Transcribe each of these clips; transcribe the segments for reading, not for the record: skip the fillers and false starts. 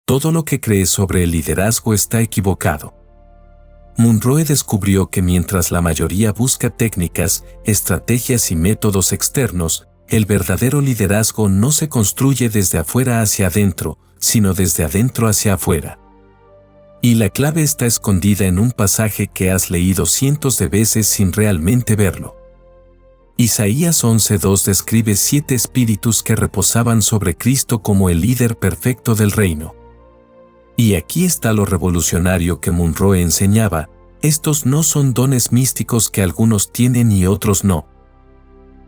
Todo lo que crees sobre el liderazgo está equivocado. Munroe descubrió que mientras la mayoría busca técnicas, estrategias y métodos externos, el verdadero liderazgo no se construye desde afuera hacia adentro, sino desde adentro hacia afuera. Y la clave está escondida en un pasaje que has leído cientos de veces sin realmente verlo. Isaías 11:2 describe 7 espíritus que reposaban sobre Cristo como el líder perfecto del reino. Y aquí está lo revolucionario que Munroe enseñaba: estos no son dones místicos que algunos tienen y otros no.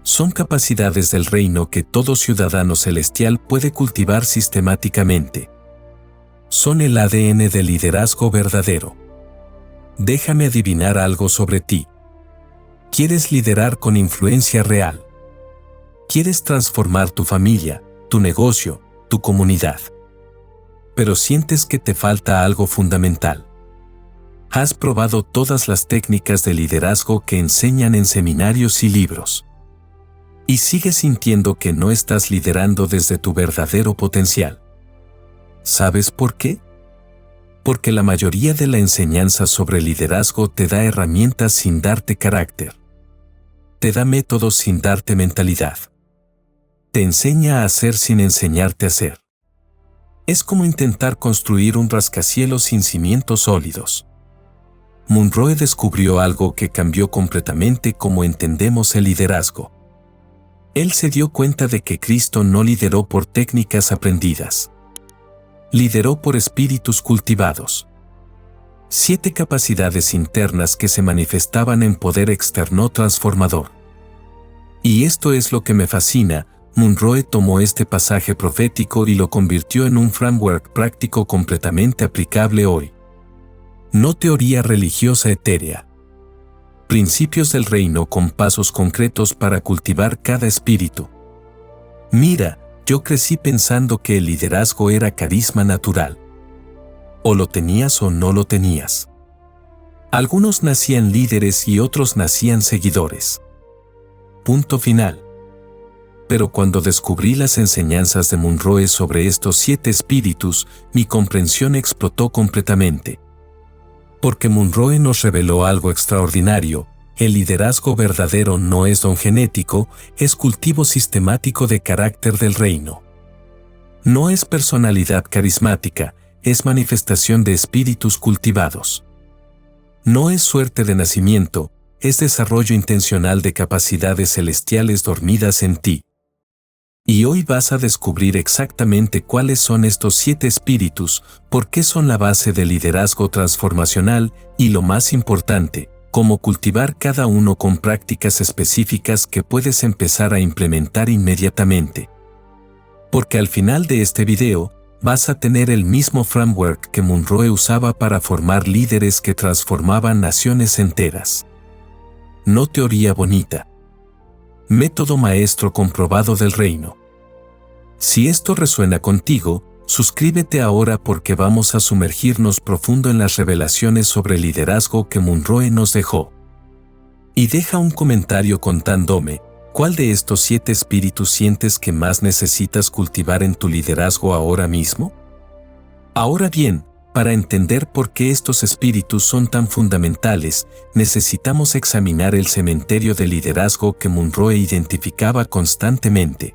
Son capacidades del reino que todo ciudadano celestial puede cultivar sistemáticamente. Son el ADN del liderazgo verdadero. Déjame adivinar algo sobre ti. ¿Quieres liderar con influencia real? ¿Quieres transformar tu familia, tu negocio, tu comunidad? Pero sientes que te falta algo fundamental. Has probado todas las técnicas de liderazgo que enseñan en seminarios y libros. Y sigues sintiendo que no estás liderando desde tu verdadero potencial. ¿Sabes por qué? Porque la mayoría de la enseñanza sobre liderazgo te da herramientas sin darte carácter. Te da métodos sin darte mentalidad. Te enseña a hacer sin enseñarte a hacer. Es como intentar construir un rascacielos sin cimientos sólidos. Munroe descubrió algo que cambió completamente cómo entendemos el liderazgo. Él se dio cuenta de que Cristo no lideró por técnicas aprendidas. Lideró por espíritus cultivados. 7 capacidades internas que se manifestaban en poder externo transformador. Y esto es lo que me fascina. Munroe tomó este pasaje profético y lo convirtió en un framework práctico completamente aplicable hoy. No teoría religiosa etérea. Principios del reino con pasos concretos para cultivar cada espíritu. Mira, yo crecí pensando que el liderazgo era carisma natural. O lo tenías o no lo tenías. Algunos nacían líderes y otros nacían seguidores. Punto final. Pero cuando descubrí las enseñanzas de Munroe sobre estos 7 espíritus, mi comprensión explotó completamente. Porque Munroe nos reveló algo extraordinario: el liderazgo verdadero no es don genético, es cultivo sistemático de carácter del reino. No es personalidad carismática, es manifestación de espíritus cultivados. No es suerte de nacimiento, es desarrollo intencional de capacidades celestiales dormidas en ti. Y hoy vas a descubrir exactamente cuáles son estos 7 espíritus, por qué son la base del liderazgo transformacional y, lo más importante, cómo cultivar cada uno con prácticas específicas que puedes empezar a implementar inmediatamente. Porque al final de este video, vas a tener el mismo framework que Munroe usaba para formar líderes que transformaban naciones enteras. No teoría bonita. Método maestro comprobado del reino. Si esto resuena contigo, suscríbete ahora porque vamos a sumergirnos profundo en las revelaciones sobre el liderazgo que Munroe nos dejó. Y deja un comentario contándome, ¿cuál de estos 7 espíritus sientes que más necesitas cultivar en tu liderazgo ahora mismo? Ahora bien, para entender por qué estos espíritus son tan fundamentales, necesitamos examinar el cementerio de liderazgo que Munroe identificaba constantemente.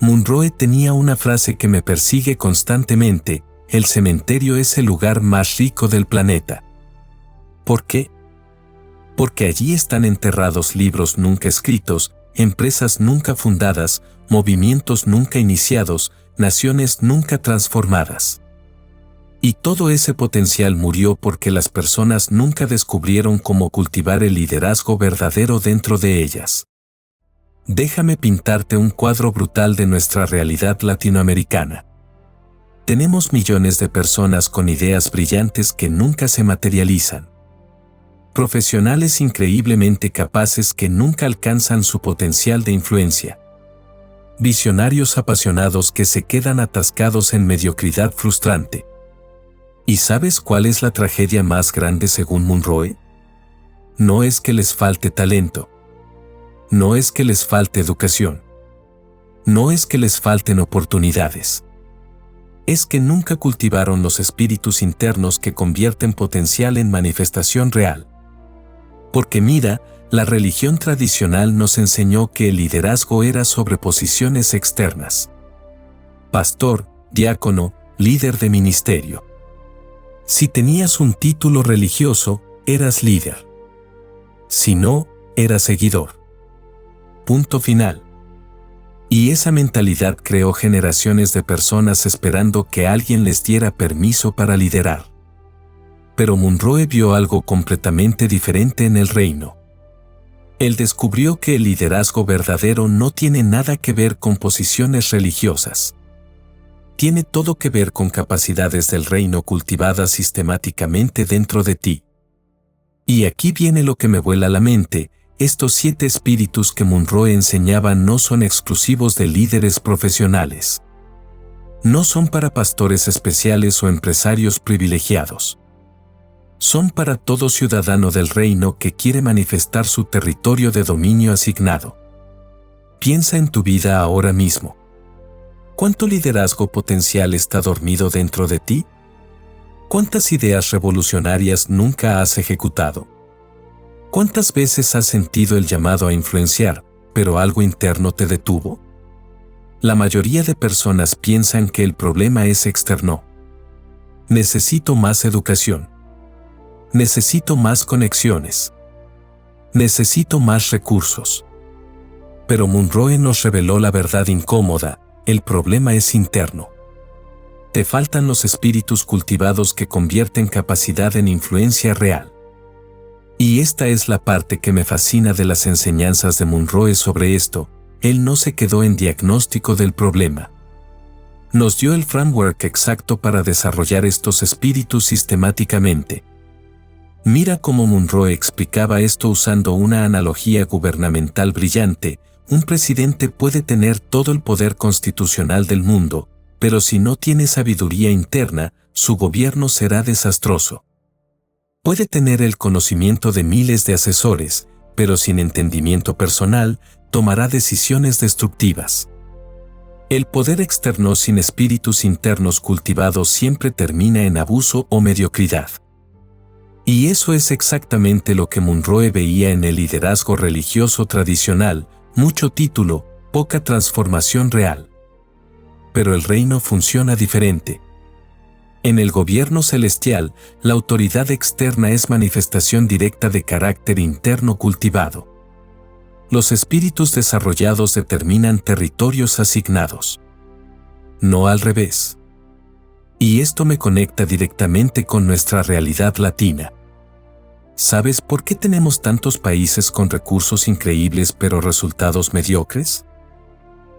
Munroe tenía una frase que me persigue constantemente: el cementerio es el lugar más rico del planeta. ¿Por qué? Porque allí están enterrados libros nunca escritos, empresas nunca fundadas, movimientos nunca iniciados, naciones nunca transformadas. Y todo ese potencial murió porque las personas nunca descubrieron cómo cultivar el liderazgo verdadero dentro de ellas. Déjame pintarte un cuadro brutal de nuestra realidad latinoamericana. Tenemos millones de personas con ideas brillantes que nunca se materializan. Profesionales increíblemente capaces que nunca alcanzan su potencial de influencia. Visionarios apasionados que se quedan atascados en mediocridad frustrante. ¿Y sabes cuál es la tragedia más grande según Munroe? No es que les falte talento. No es que les falte educación. No es que les falten oportunidades. es que nunca cultivaron los espíritus internos que convierten potencial en manifestación real. Porque mira, la religión tradicional nos enseñó que el liderazgo era sobre posiciones externas. Pastor, diácono, líder de ministerio. Si tenías un título religioso, eras líder. Si no, eras seguidor. Punto final. Y esa mentalidad creó generaciones de personas esperando que alguien les diera permiso para liderar. Pero Monroe vio algo completamente diferente en el reino. Él descubrió que el liderazgo verdadero no tiene nada que ver con posiciones religiosas. Tiene todo que ver con capacidades del reino cultivadas sistemáticamente dentro de ti. Y aquí viene lo que me vuela la mente: estos 7 espíritus que Monroe enseñaba no son exclusivos de líderes profesionales. No son para pastores especiales o empresarios privilegiados. Son para todo ciudadano del reino que quiere manifestar su territorio de dominio asignado. Piensa en tu vida ahora mismo. ¿Cuánto liderazgo potencial está dormido dentro de ti? ¿Cuántas ideas revolucionarias nunca has ejecutado? ¿Cuántas veces has sentido el llamado a influenciar, pero algo interno te detuvo? La mayoría de personas piensan que el problema es externo. Necesito más educación. Necesito más conexiones. Necesito más recursos. Pero Monroe nos reveló la verdad incómoda: el problema es interno. Te faltan los espíritus cultivados que convierten capacidad en influencia real. Y esta es la parte que me fascina de las enseñanzas de Monroe sobre esto: él no se quedó en diagnóstico del problema. Nos dio el framework exacto para desarrollar estos espíritus sistemáticamente. Mira cómo Monroe explicaba esto usando una analogía gubernamental brillante: un presidente puede tener todo el poder constitucional del mundo, pero si no tiene sabiduría interna, su gobierno será desastroso. Puede tener el conocimiento de miles de asesores, pero sin entendimiento personal, tomará decisiones destructivas. El poder externo sin espíritus internos cultivados siempre termina en abuso o mediocridad. Y eso es exactamente lo que Monroe veía en el liderazgo religioso tradicional: mucho título, poca transformación real. Pero el reino funciona diferente. En el gobierno celestial, la autoridad externa es manifestación directa de carácter interno cultivado. Los espíritus desarrollados determinan territorios asignados. No al revés. Y esto me conecta directamente con nuestra realidad latina. ¿Sabes por qué tenemos tantos países con recursos increíbles pero resultados mediocres?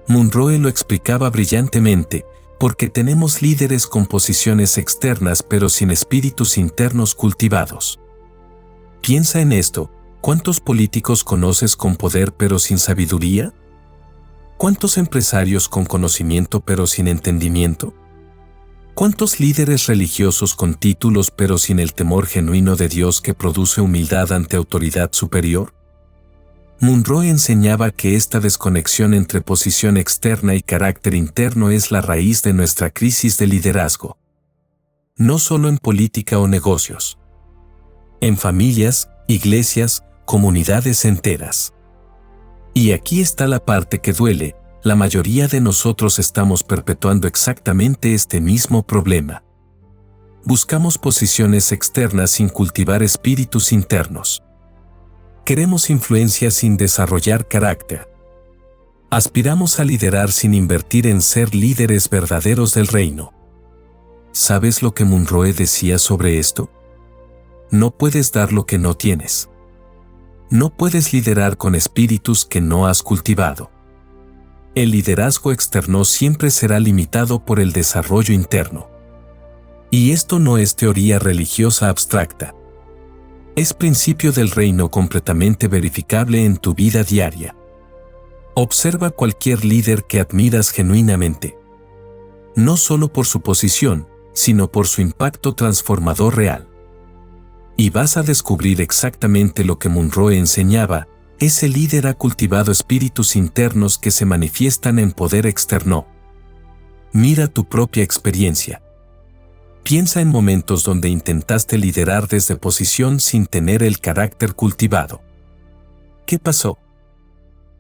Monroe lo explicaba brillantemente: porque tenemos líderes con posiciones externas pero sin espíritus internos cultivados. Piensa en esto: ¿cuántos políticos conoces con poder pero sin sabiduría? ¿Cuántos empresarios con conocimiento pero sin entendimiento? ¿Cuántos líderes religiosos con títulos pero sin el temor genuino de Dios que produce humildad ante autoridad superior? Monroe enseñaba que esta desconexión entre posición externa y carácter interno es la raíz de nuestra crisis de liderazgo. No solo en política o negocios. En familias, iglesias, comunidades enteras. Y aquí está la parte que duele: la mayoría de nosotros estamos perpetuando exactamente este mismo problema. Buscamos posiciones externas sin cultivar espíritus internos. Queremos influencia sin desarrollar carácter. Aspiramos a liderar sin invertir en ser líderes verdaderos del reino. ¿Sabes lo que Monroe decía sobre esto? No puedes dar lo que no tienes. No puedes liderar con espíritus que no has cultivado. El liderazgo externo siempre será limitado por el desarrollo interno. Y esto no es teoría religiosa abstracta. Es principio del reino completamente verificable en tu vida diaria. Observa cualquier líder que admiras genuinamente. No solo por su posición, sino por su impacto transformador real. Y vas a descubrir exactamente lo que Monroe enseñaba: ese líder ha cultivado espíritus internos que se manifiestan en poder externo. Mira tu propia experiencia. Piensa en momentos donde intentaste liderar desde posición sin tener el carácter cultivado. ¿Qué pasó?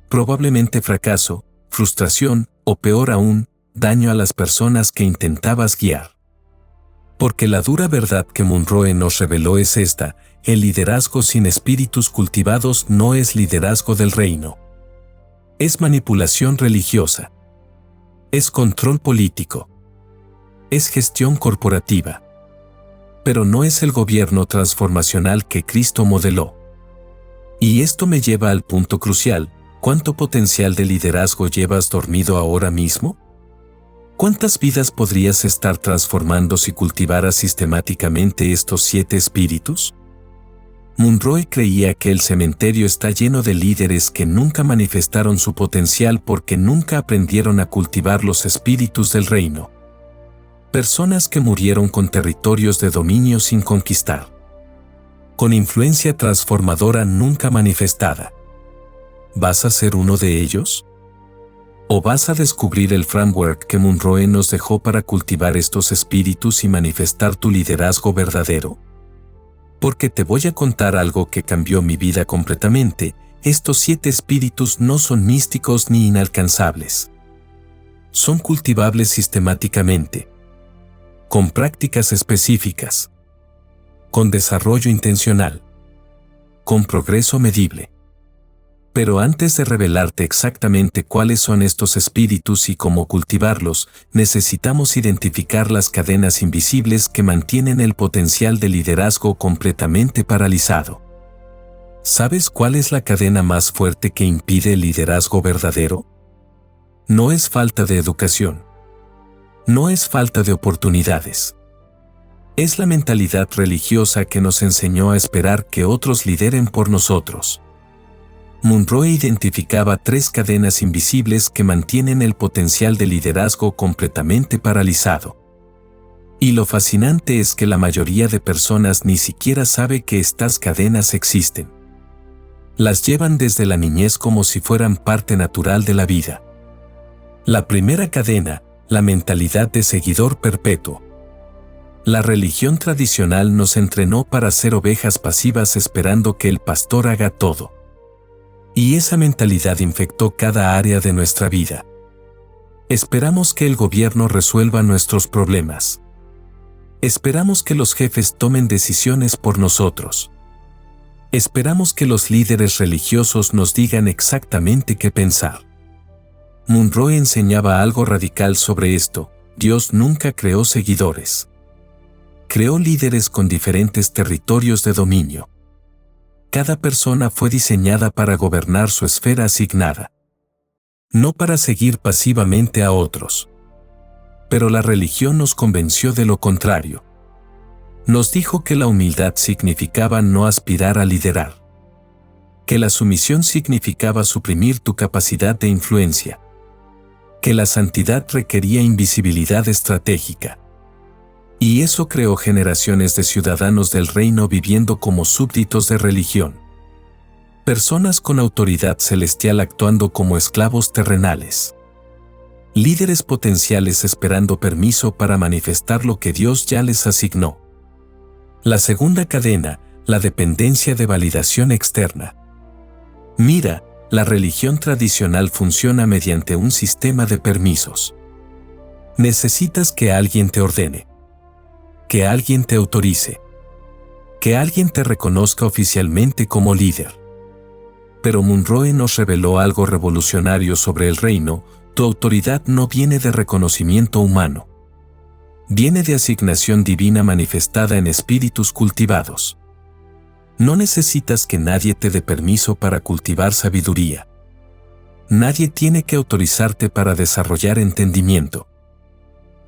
Probablemente fracaso, frustración o peor aún, daño a las personas que intentabas guiar. Porque la dura verdad que Monroe nos reveló es esta: el liderazgo sin espíritus cultivados no es liderazgo del reino. Es manipulación religiosa. Es control político. Es gestión corporativa. Pero no es el gobierno transformacional que Cristo modeló. Y esto me lleva al punto crucial: ¿cuánto potencial de liderazgo llevas dormido ahora mismo? ¿Cuántas vidas podrías estar transformando si cultivaras sistemáticamente estos 7 espíritus? Monroe creía que el cementerio está lleno de líderes que nunca manifestaron su potencial porque nunca aprendieron a cultivar los espíritus del reino. Personas que murieron con territorios de dominio sin conquistar. Con influencia transformadora nunca manifestada. ¿Vas a ser uno de ellos? ¿O vas a descubrir el framework que Monroe nos dejó para cultivar estos espíritus y manifestar tu liderazgo verdadero? Porque te voy a contar algo que cambió mi vida completamente: estos 7 espíritus no son místicos ni inalcanzables. Son cultivables sistemáticamente, con prácticas específicas, con desarrollo intencional, con progreso medible. Pero antes de revelarte exactamente cuáles son estos espíritus y cómo cultivarlos, necesitamos identificar las cadenas invisibles que mantienen el potencial de liderazgo completamente paralizado. ¿Sabes cuál es la cadena más fuerte que impide el liderazgo verdadero? No es falta de educación. No es falta de oportunidades. Es la mentalidad religiosa que nos enseñó a esperar que otros lideren por nosotros. Monroe identificaba 3 cadenas invisibles que mantienen el potencial de liderazgo completamente paralizado. Y lo fascinante es que la mayoría de personas ni siquiera sabe que estas cadenas existen. Las llevan desde la niñez como si fueran parte natural de la vida. La primera cadena, la mentalidad de seguidor perpetuo. La religión tradicional nos entrenó para ser ovejas pasivas esperando que el pastor haga todo. Y esa mentalidad infectó cada área de nuestra vida. Esperamos que el gobierno resuelva nuestros problemas. Esperamos que los jefes tomen decisiones por nosotros. Esperamos que los líderes religiosos nos digan exactamente qué pensar. Monroe enseñaba algo radical sobre esto: Dios nunca creó seguidores. Creó líderes con diferentes territorios de dominio. Cada persona fue diseñada para gobernar su esfera asignada, no para seguir pasivamente a otros. Pero la religión nos convenció de lo contrario. Nos dijo que la humildad significaba no aspirar a liderar, que la sumisión significaba suprimir tu capacidad de influencia, que la santidad requería invisibilidad estratégica. Y eso creó generaciones de ciudadanos del reino viviendo como súbditos de religión. Personas con autoridad celestial actuando como esclavos terrenales. Líderes potenciales esperando permiso para manifestar lo que Dios ya les asignó. La segunda cadena, la dependencia de validación externa. Mira, la religión tradicional funciona mediante un sistema de permisos. Necesitas que alguien te ordene, que alguien te autorice, que alguien te reconozca oficialmente como líder. Pero Monroe nos reveló algo revolucionario sobre el reino: tu autoridad no viene de reconocimiento humano. Viene de asignación divina manifestada en espíritus cultivados. No necesitas que nadie te dé permiso para cultivar sabiduría. Nadie tiene que autorizarte para desarrollar entendimiento.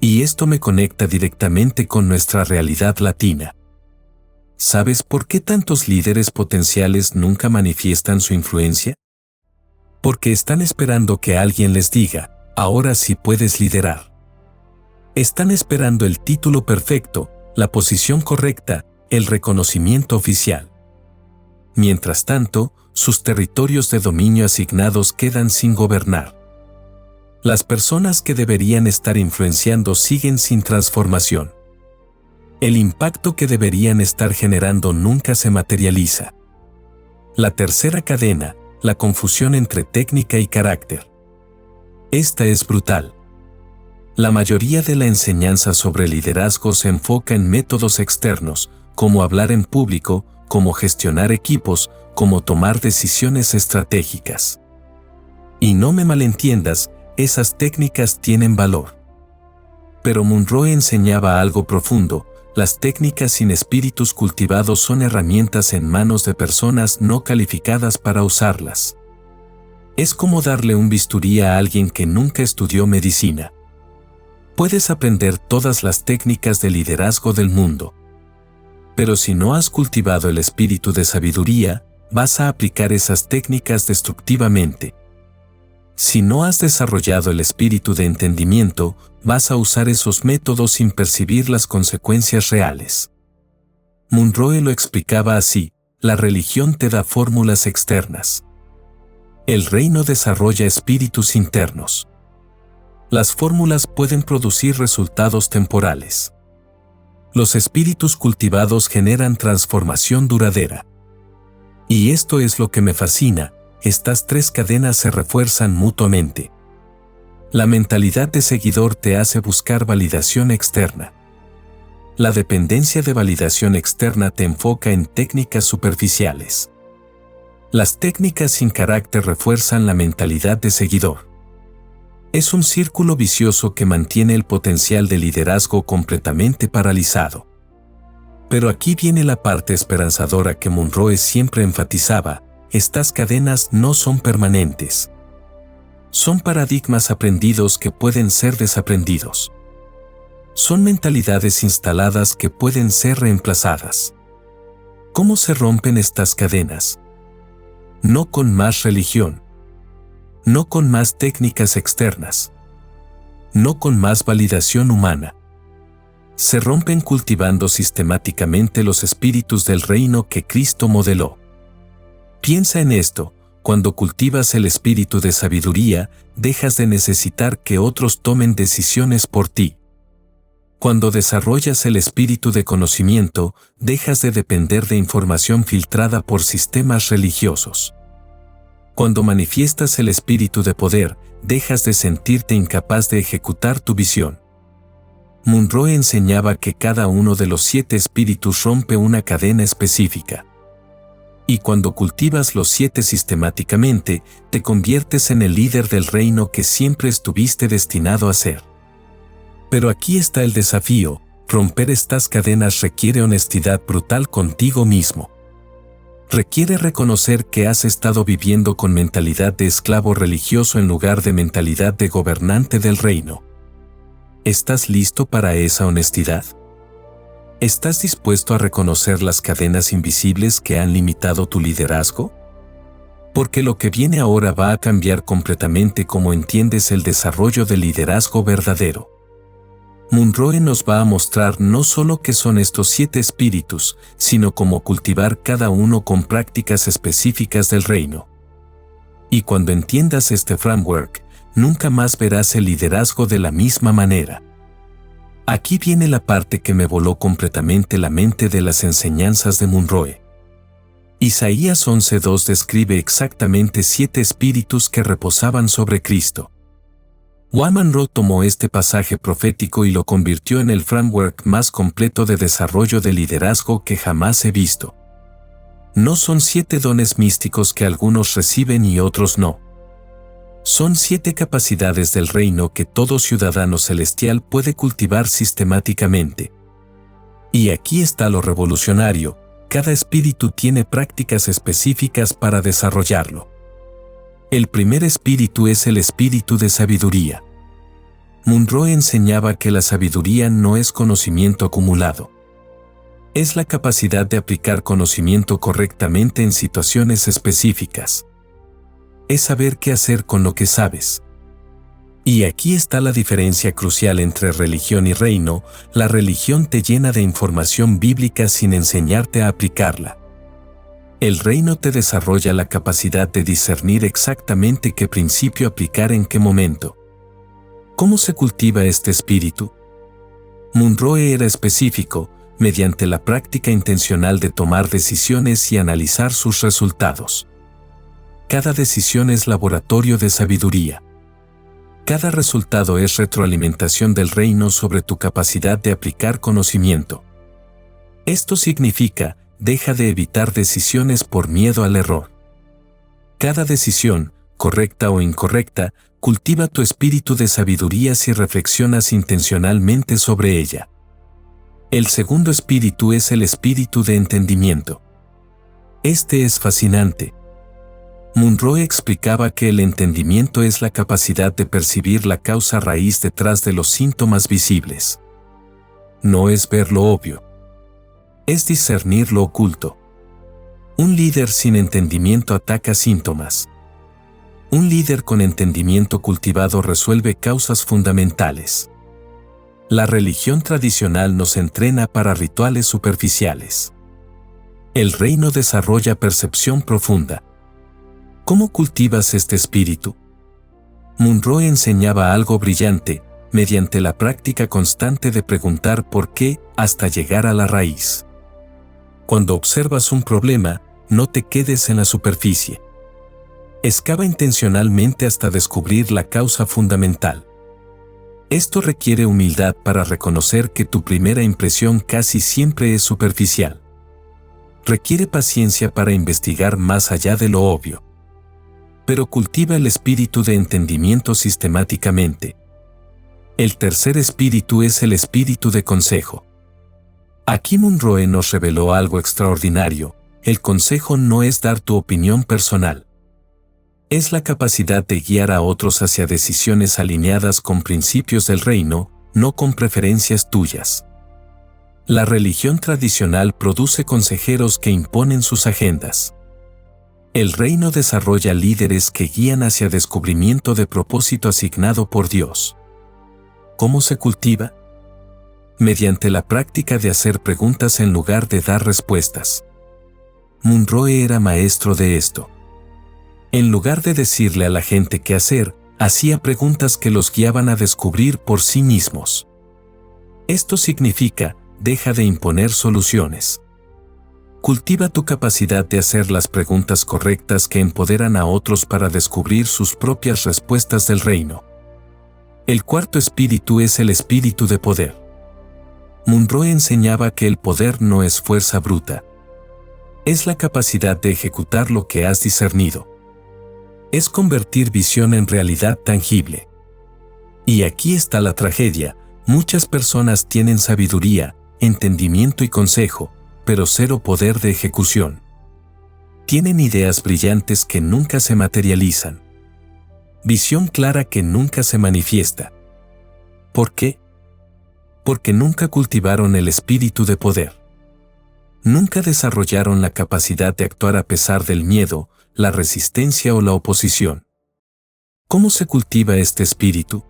Y esto me conecta directamente con nuestra realidad latina. ¿Sabes por qué tantos líderes potenciales nunca manifiestan su influencia? Porque están esperando que alguien les diga: ahora sí puedes liderar. Están esperando el título perfecto, la posición correcta, el reconocimiento oficial. Mientras tanto, sus territorios de dominio asignados quedan sin gobernar. Las personas que deberían estar influenciando siguen sin transformación. El impacto que deberían estar generando nunca se materializa. La tercera cadena, la confusión entre técnica y carácter. Esta es brutal. La mayoría de la enseñanza sobre liderazgo se enfoca en métodos externos, como hablar en público, como gestionar equipos, como tomar decisiones estratégicas. Y no me malentiendas, esas técnicas tienen valor. Pero Monroe enseñaba algo profundo: las técnicas sin espíritus cultivados son herramientas en manos de personas no calificadas para usarlas. Es como darle un bisturí a alguien que nunca estudió medicina. Puedes aprender todas las técnicas de liderazgo del mundo. Pero si no has cultivado el espíritu de sabiduría, vas a aplicar esas técnicas destructivamente. Si no has desarrollado el espíritu de entendimiento, vas a usar esos métodos sin percibir las consecuencias reales. Monroe lo explicaba así: la religión te da fórmulas externas. El reino desarrolla espíritus internos. Las fórmulas pueden producir resultados temporales. Los espíritus cultivados generan transformación duradera. Y esto es lo que me fascina: estas tres cadenas se refuerzan mutuamente. La mentalidad de seguidor te hace buscar validación externa. La dependencia de validación externa te enfoca en técnicas superficiales. Las técnicas sin carácter refuerzan la mentalidad de seguidor. Es un círculo vicioso que mantiene el potencial de liderazgo completamente paralizado. Pero aquí viene la parte esperanzadora que Monroe siempre enfatizaba: estas cadenas no son permanentes. Son paradigmas aprendidos que pueden ser desaprendidos. Son mentalidades instaladas que pueden ser reemplazadas. ¿Cómo se rompen estas cadenas? No con más religión. No con más técnicas externas. No con más validación humana. Se rompen cultivando sistemáticamente los espíritus del reino que Cristo modeló. Piensa en esto: cuando cultivas el espíritu de sabiduría, dejas de necesitar que otros tomen decisiones por ti. Cuando desarrollas el espíritu de conocimiento, dejas de depender de información filtrada por sistemas religiosos. Cuando manifiestas el espíritu de poder, dejas de sentirte incapaz de ejecutar tu visión. Monroe enseñaba que cada uno de los 7 espíritus rompe una cadena específica. Y cuando cultivas los 7 sistemáticamente, te conviertes en el líder del reino que siempre estuviste destinado a ser. Pero aquí está el desafío: romper estas cadenas requiere honestidad brutal contigo mismo. Requiere reconocer que has estado viviendo con mentalidad de esclavo religioso en lugar de mentalidad de gobernante del reino. ¿Estás listo para esa honestidad? ¿Estás dispuesto a reconocer las cadenas invisibles que han limitado tu liderazgo? Porque lo que viene ahora va a cambiar completamente cómo entiendes el desarrollo del liderazgo verdadero. Monroe nos va a mostrar no solo qué son estos 7 espíritus, sino cómo cultivar cada uno con prácticas específicas del reino. Y cuando entiendas este framework, nunca más verás el liderazgo de la misma manera. Aquí viene la parte que me voló completamente la mente de las enseñanzas de Monroe. Isaías 11:2 describe exactamente 7 espíritus que reposaban sobre Cristo. Juan Monroe tomó este pasaje profético y lo convirtió en el framework más completo de desarrollo de liderazgo que jamás he visto. No son 7 dones místicos que algunos reciben y otros no. Son 7 capacidades del reino que todo ciudadano celestial puede cultivar sistemáticamente. Y aquí está lo revolucionario: cada espíritu tiene prácticas específicas para desarrollarlo. El primer espíritu es el espíritu de sabiduría. Monroe enseñaba que la sabiduría no es conocimiento acumulado. Es la capacidad de aplicar conocimiento correctamente en situaciones específicas. Es saber qué hacer con lo que sabes. Y aquí está la diferencia crucial entre religión y reino: la religión te llena de información bíblica sin enseñarte a aplicarla. El reino te desarrolla la capacidad de discernir exactamente qué principio aplicar en qué momento. ¿Cómo se cultiva este espíritu? Munroe era específico, mediante la práctica intencional de tomar decisiones y analizar sus resultados. Cada decisión es laboratorio de sabiduría. Cada resultado es retroalimentación del reino sobre tu capacidad de aplicar conocimiento. Esto significa, deja de evitar decisiones por miedo al error. Cada decisión, correcta o incorrecta, cultiva tu espíritu de sabiduría si reflexionas intencionalmente sobre ella. El segundo espíritu es el espíritu de entendimiento. Este es fascinante. Munroe explicaba que el entendimiento es la capacidad de percibir la causa raíz detrás de los síntomas visibles. No es ver lo obvio. Es discernir lo oculto. Un líder sin entendimiento ataca síntomas. Un líder con entendimiento cultivado resuelve causas fundamentales. La religión tradicional nos entrena para rituales superficiales. El reino desarrolla percepción profunda. ¿Cómo cultivas este espíritu? Munroe enseñaba algo brillante, mediante la práctica constante de preguntar por qué hasta llegar a la raíz. Cuando observas un problema, no te quedes en la superficie. Excava intencionalmente hasta descubrir la causa fundamental. Esto requiere humildad para reconocer que tu primera impresión casi siempre es superficial. Requiere paciencia para investigar más allá de lo obvio. Pero cultiva el espíritu de entendimiento sistemáticamente. El tercer espíritu es el espíritu de consejo. Aquí Munroe nos reveló algo extraordinario. El consejo no es dar tu opinión personal. Es la capacidad de guiar a otros hacia decisiones alineadas con principios del reino, no con preferencias tuyas. La religión tradicional produce consejeros que imponen sus agendas. El reino desarrolla líderes que guían hacia descubrimiento de propósito asignado por Dios. ¿Cómo se cultiva? Mediante la práctica de hacer preguntas en lugar de dar respuestas. Munroe era maestro de esto. En lugar de decirle a la gente qué hacer, hacía preguntas que los guiaban a descubrir por sí mismos. Esto significa, deja de imponer soluciones. Cultiva tu capacidad de hacer las preguntas correctas que empoderan a otros para descubrir sus propias respuestas del reino. El cuarto espíritu es el espíritu de poder. Munroe enseñaba que el poder no es fuerza bruta. Es la capacidad de ejecutar lo que has discernido. Es convertir visión en realidad tangible. Y aquí está la tragedia. Muchas personas tienen sabiduría, entendimiento y consejo, pero cero poder de ejecución. Tienen ideas brillantes que nunca se materializan. Visión clara que nunca se manifiesta. ¿Por qué? Porque nunca cultivaron el espíritu de poder. Nunca desarrollaron la capacidad de actuar a pesar del miedo, la resistencia o la oposición. ¿Cómo se cultiva este espíritu?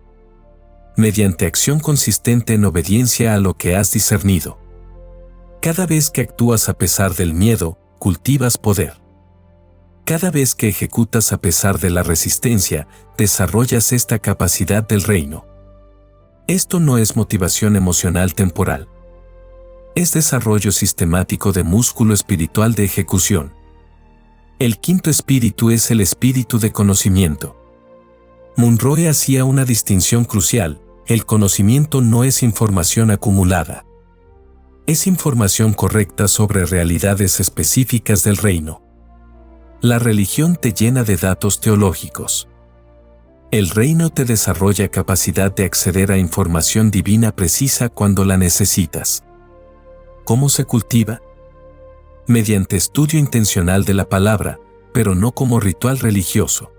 Mediante acción consistente en obediencia a lo que has discernido. Cada vez que actúas a pesar del miedo, cultivas poder. Cada vez que ejecutas a pesar de la resistencia, desarrollas esta capacidad del reino. Esto no es motivación emocional temporal. Es desarrollo sistemático de músculo espiritual de ejecución. El quinto espíritu es el espíritu de conocimiento. Munroe hacía una distinción crucial: el conocimiento no es información acumulada. Es información correcta sobre realidades específicas del reino. La religión te llena de datos teológicos. El reino te desarrolla capacidad de acceder a información divina precisa cuando la necesitas. ¿Cómo se cultiva? Mediante estudio intencional de la palabra, pero no como ritual religioso.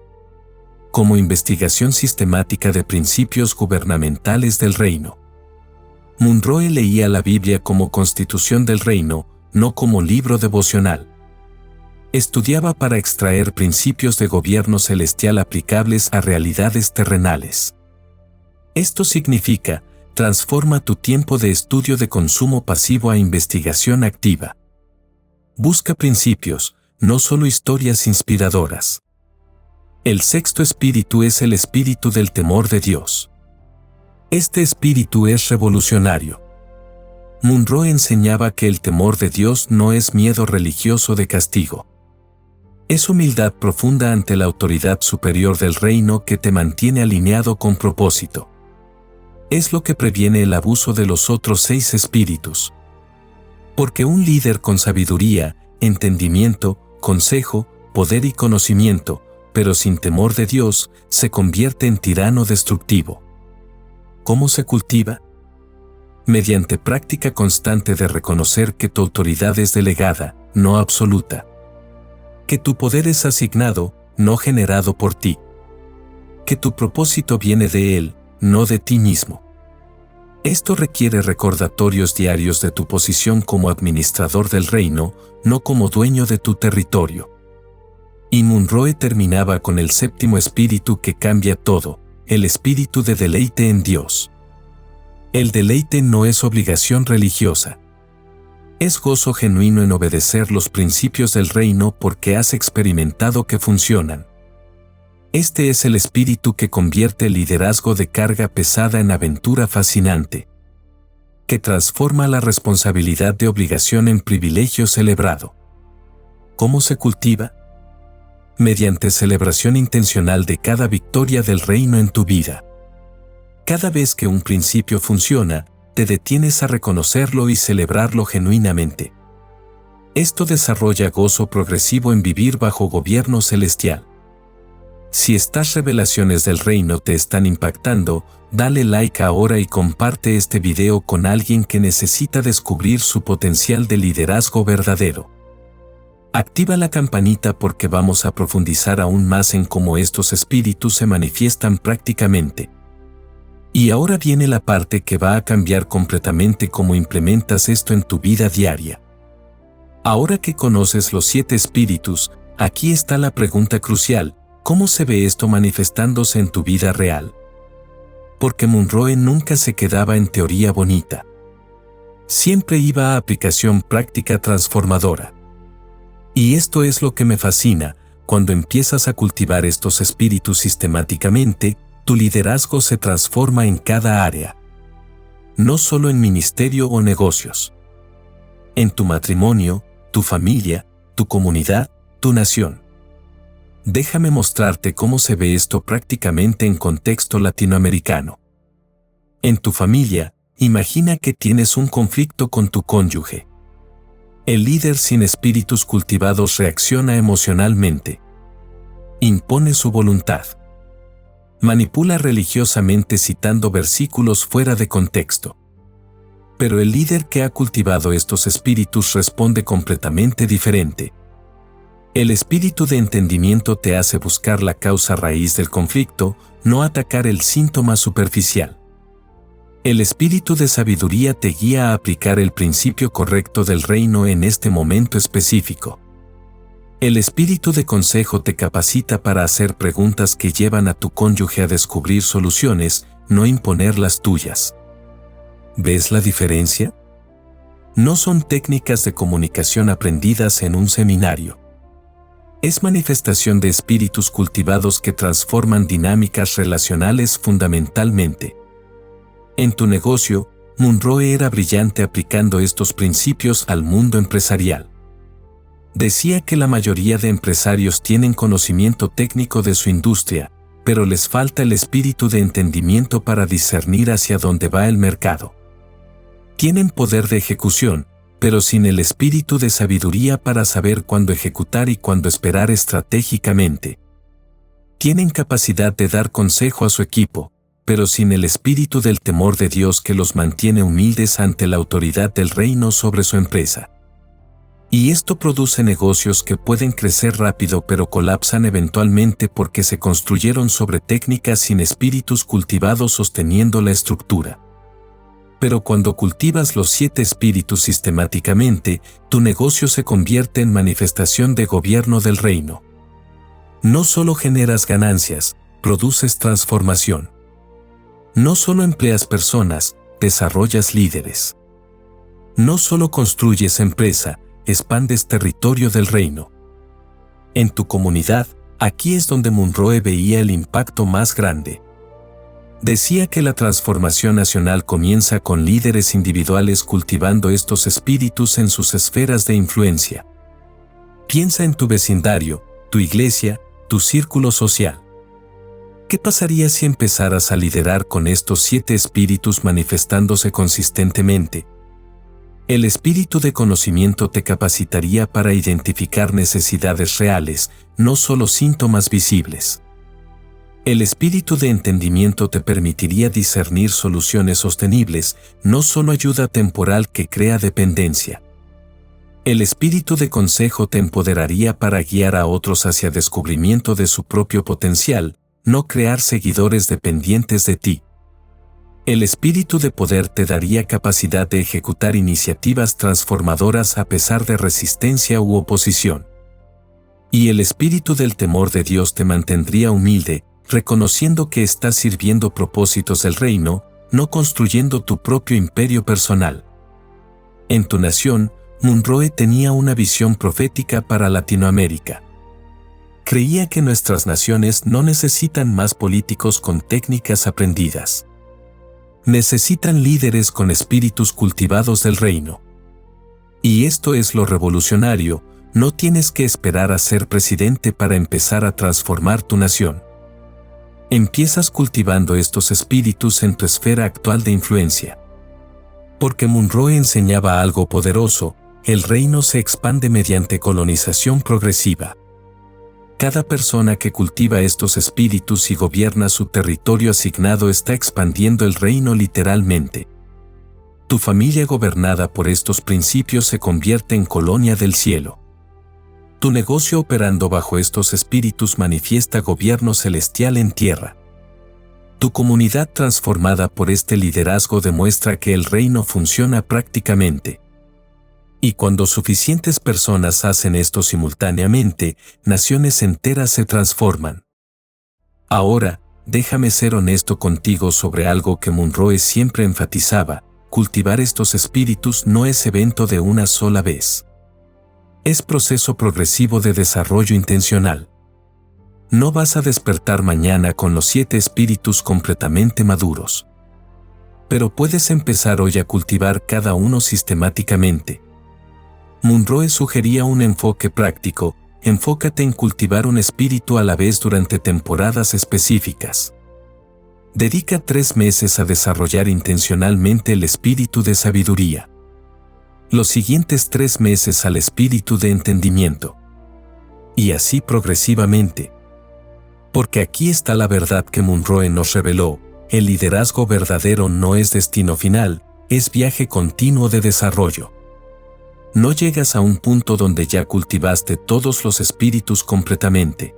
Como investigación sistemática de principios gubernamentales del reino. Munroe leía la Biblia como constitución del reino, no como libro devocional. Estudiaba para extraer principios de gobierno celestial aplicables a realidades terrenales. Esto significa, transforma tu tiempo de estudio de consumo pasivo a investigación activa. Busca principios, no solo historias inspiradoras. El sexto espíritu es el espíritu del temor de Dios. Este espíritu es revolucionario. Munroe enseñaba que el temor de Dios no es miedo religioso de castigo. Es humildad profunda ante la autoridad superior del reino que te mantiene alineado con propósito. Es lo que previene el abuso de los otros 6 espíritus. Porque un líder con sabiduría, entendimiento, consejo, poder y conocimiento, pero sin temor de Dios, se convierte en tirano destructivo. ¿Cómo se cultiva? Mediante práctica constante de reconocer que tu autoridad es delegada, no absoluta. Que tu poder es asignado, no generado por ti. Que tu propósito viene de Él, no de ti mismo. Esto requiere recordatorios diarios de tu posición como administrador del reino, no como dueño de tu territorio. Y Munroe terminaba con el 7º espíritu que cambia todo, el espíritu de deleite en Dios. El deleite no es obligación religiosa. Es gozo genuino en obedecer los principios del reino porque has experimentado que funcionan. Este es el espíritu que convierte el liderazgo de carga pesada en aventura fascinante. Que transforma la responsabilidad de obligación en privilegio celebrado. ¿Cómo se cultiva? Mediante celebración intencional de cada victoria del reino en tu vida. Cada vez que un principio funciona, te detienes a reconocerlo y celebrarlo genuinamente. Esto desarrolla gozo progresivo en vivir bajo gobierno celestial. Si estas revelaciones del reino te están impactando, dale like ahora y comparte este video con alguien que necesita descubrir su potencial de liderazgo verdadero. Activa la campanita porque vamos a profundizar aún más en cómo estos espíritus se manifiestan prácticamente. Y ahora viene la parte que va a cambiar completamente cómo implementas esto en tu vida diaria. Ahora que conoces los 7 espíritus, aquí está la pregunta crucial: ¿cómo se ve esto manifestándose en tu vida real? Porque Munroe nunca se quedaba en teoría bonita. Siempre iba a aplicación práctica transformadora. Y esto es lo que me fascina: cuando empiezas a cultivar estos espíritus sistemáticamente, tu liderazgo se transforma en cada área. No solo en ministerio o negocios. En tu matrimonio, tu familia, tu comunidad, tu nación. Déjame mostrarte cómo se ve esto prácticamente en contexto latinoamericano. En tu familia, imagina que tienes un conflicto con tu cónyuge. El líder sin espíritus cultivados reacciona emocionalmente. Impone su voluntad. Manipula religiosamente citando versículos fuera de contexto. Pero el líder que ha cultivado estos espíritus responde completamente diferente. El espíritu de entendimiento te hace buscar la causa raíz del conflicto, no atacar el síntoma superficial. El espíritu de sabiduría te guía a aplicar el principio correcto del reino en este momento específico. El espíritu de consejo te capacita para hacer preguntas que llevan a tu cónyuge a descubrir soluciones, no imponer las tuyas. ¿Ves la diferencia? No son técnicas de comunicación aprendidas en un seminario. Es manifestación de espíritus cultivados que transforman dinámicas relacionales fundamentalmente. En tu negocio, Munroe era brillante aplicando estos principios al mundo empresarial. Decía que la mayoría de empresarios tienen conocimiento técnico de su industria, pero les falta el espíritu de entendimiento para discernir hacia dónde va el mercado. Tienen poder de ejecución, pero sin el espíritu de sabiduría para saber cuándo ejecutar y cuándo esperar estratégicamente. Tienen capacidad de dar consejo a su equipo, pero sin el espíritu del temor de Dios que los mantiene humildes ante la autoridad del reino sobre su empresa. Y esto produce negocios que pueden crecer rápido pero colapsan eventualmente porque se construyeron sobre técnicas sin espíritus cultivados sosteniendo la estructura. Pero cuando cultivas los 7 espíritus sistemáticamente, tu negocio se convierte en manifestación de gobierno del reino. No solo generas ganancias, produces transformación. No solo empleas personas, desarrollas líderes. No solo construyes empresa, expandes territorio del reino. En tu comunidad, aquí es donde Munroe veía el impacto más grande. Decía que la transformación nacional comienza con líderes individuales cultivando estos espíritus en sus esferas de influencia. Piensa en tu vecindario, tu iglesia, tu círculo social. ¿Qué pasaría si empezaras a liderar con estos 7 espíritus manifestándose consistentemente? El espíritu de conocimiento te capacitaría para identificar necesidades reales, no solo síntomas visibles. El espíritu de entendimiento te permitiría discernir soluciones sostenibles, no solo ayuda temporal que crea dependencia. El espíritu de consejo te empoderaría para guiar a otros hacia descubrimiento de su propio potencial, no crear seguidores dependientes de ti. El espíritu de poder te daría capacidad de ejecutar iniciativas transformadoras a pesar de resistencia u oposición. Y el espíritu del temor de Dios te mantendría humilde, reconociendo que estás sirviendo propósitos del reino, no construyendo tu propio imperio personal. En tu nación, Monroe tenía una visión profética para Latinoamérica. Creía que nuestras naciones no necesitan más políticos con técnicas aprendidas. Necesitan líderes con espíritus cultivados del reino. Y esto es lo revolucionario, no tienes que esperar a ser presidente para empezar a transformar tu nación. Empiezas cultivando estos espíritus en tu esfera actual de influencia. Porque Monroe enseñaba algo poderoso, el reino se expande mediante colonización progresiva. Cada persona que cultiva estos espíritus y gobierna su territorio asignado está expandiendo el reino literalmente. Tu familia gobernada por estos principios se convierte en colonia del cielo. Tu negocio operando bajo estos espíritus manifiesta gobierno celestial en tierra. Tu comunidad transformada por este liderazgo demuestra que el reino funciona prácticamente. Y cuando suficientes personas hacen esto simultáneamente, naciones enteras se transforman. Ahora, déjame ser honesto contigo sobre algo que Monroe siempre enfatizaba: cultivar estos espíritus no es evento de una sola vez. Es proceso progresivo de desarrollo intencional. No vas a despertar mañana con los 7 espíritus completamente maduros. Pero puedes empezar hoy a cultivar cada uno sistemáticamente. Monroe sugería un enfoque práctico: enfócate en cultivar un espíritu a la vez durante temporadas específicas. Dedica 3 meses a desarrollar intencionalmente el espíritu de sabiduría. Los siguientes 3 meses al espíritu de entendimiento. Y así progresivamente. Porque aquí está la verdad que Monroe nos reveló: el liderazgo verdadero no es destino final, es viaje continuo de desarrollo. No llegas a un punto donde ya cultivaste todos los espíritus completamente.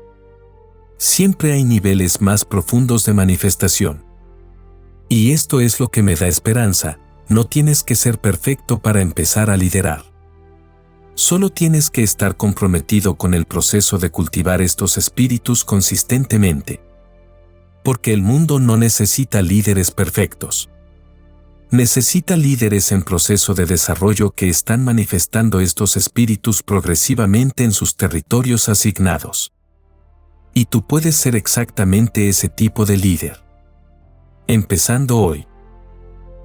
Siempre hay niveles más profundos de manifestación. Y esto es lo que me da esperanza: no tienes que ser perfecto para empezar a liderar. Solo tienes que estar comprometido con el proceso de cultivar estos espíritus consistentemente. Porque el mundo no necesita líderes perfectos. Necesita líderes en proceso de desarrollo que están manifestando estos espíritus progresivamente en sus territorios asignados. Y tú puedes ser exactamente ese tipo de líder. Empezando hoy.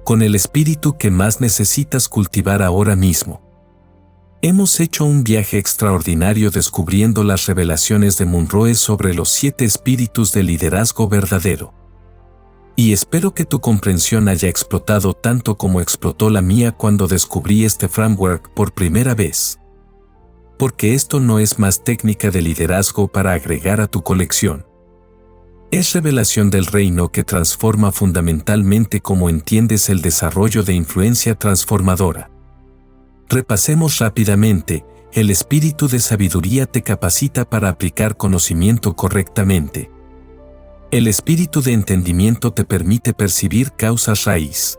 Con el espíritu que más necesitas cultivar ahora mismo. Hemos hecho un viaje extraordinario descubriendo las revelaciones de Monroe sobre los 7 espíritus de liderazgo verdadero. Y espero que tu comprensión haya explotado tanto como explotó la mía cuando descubrí este framework por primera vez. Porque esto no es más técnica de liderazgo para agregar a tu colección. Es revelación del reino que transforma fundamentalmente cómo entiendes el desarrollo de influencia transformadora. Repasemos rápidamente: el espíritu de sabiduría te capacita para aplicar conocimiento correctamente. El espíritu de entendimiento te permite percibir causas raíz.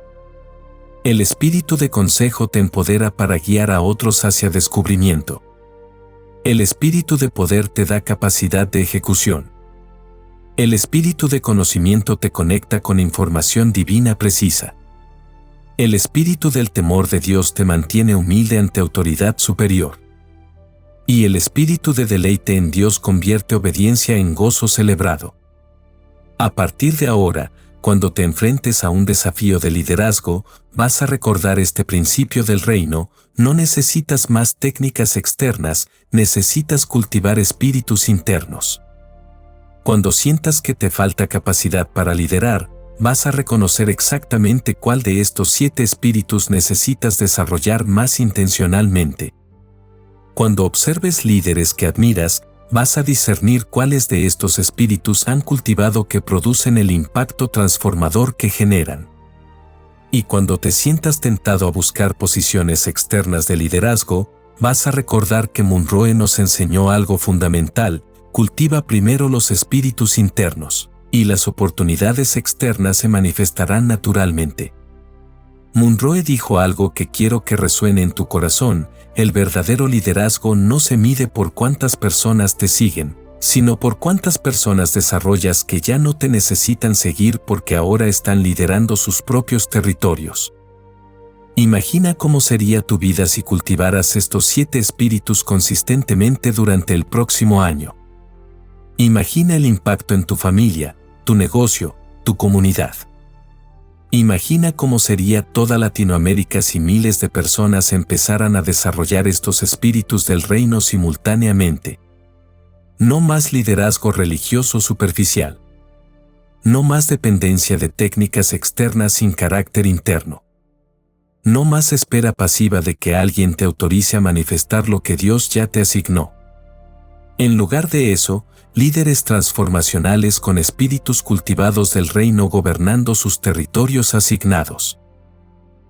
El espíritu de consejo te empodera para guiar a otros hacia descubrimiento. El espíritu de poder te da capacidad de ejecución. El espíritu de conocimiento te conecta con información divina precisa. El espíritu del temor de Dios te mantiene humilde ante autoridad superior. Y el espíritu de deleite en Dios convierte obediencia en gozo celebrado. A partir de ahora, Cuando te enfrentes a un desafío de liderazgo, vas a recordar este principio del reino: no necesitas más técnicas externas, necesitas cultivar espíritus internos. Cuando sientas que te falta capacidad para liderar, vas a reconocer exactamente cuál de estos 7 espíritus necesitas desarrollar más intencionalmente. Cuando observes líderes que admiras, vas a discernir cuáles de estos espíritus han cultivado que producen el impacto transformador que generan. Y cuando te sientas tentado a buscar posiciones externas de liderazgo, vas a recordar que Monroe nos enseñó algo fundamental: cultiva primero los espíritus internos, y las oportunidades externas se manifestarán naturalmente. Monroe dijo algo que quiero que resuene en tu corazón: el verdadero liderazgo no se mide por cuántas personas te siguen, sino por cuántas personas desarrollas que ya no te necesitan seguir porque ahora están liderando sus propios territorios. Imagina cómo sería tu vida si cultivaras estos 7 espíritus consistentemente durante el próximo año. Imagina el impacto en tu familia, tu negocio, tu comunidad. Imagina cómo sería toda Latinoamérica si miles de personas empezaran a desarrollar estos espíritus del reino simultáneamente. No más liderazgo religioso superficial. No más dependencia de técnicas externas sin carácter interno. No más espera pasiva de que alguien te autorice a manifestar lo que Dios ya te asignó. En lugar de eso, líderes transformacionales con espíritus cultivados del reino gobernando sus territorios asignados.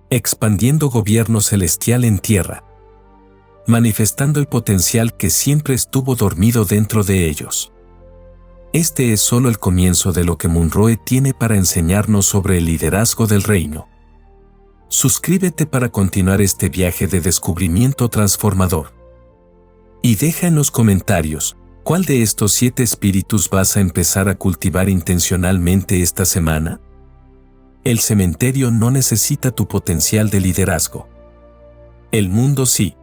Expandiendo gobierno celestial en tierra. Manifestando el potencial que siempre estuvo dormido dentro de ellos. Este es solo el comienzo de lo que Monroe tiene para enseñarnos sobre el liderazgo del reino. Suscríbete para continuar este viaje de descubrimiento transformador. Y deja en los comentarios, ¿cuál de estos 7 espíritus vas a empezar a cultivar intencionalmente esta semana? El cementerio no necesita tu potencial de liderazgo. El mundo sí.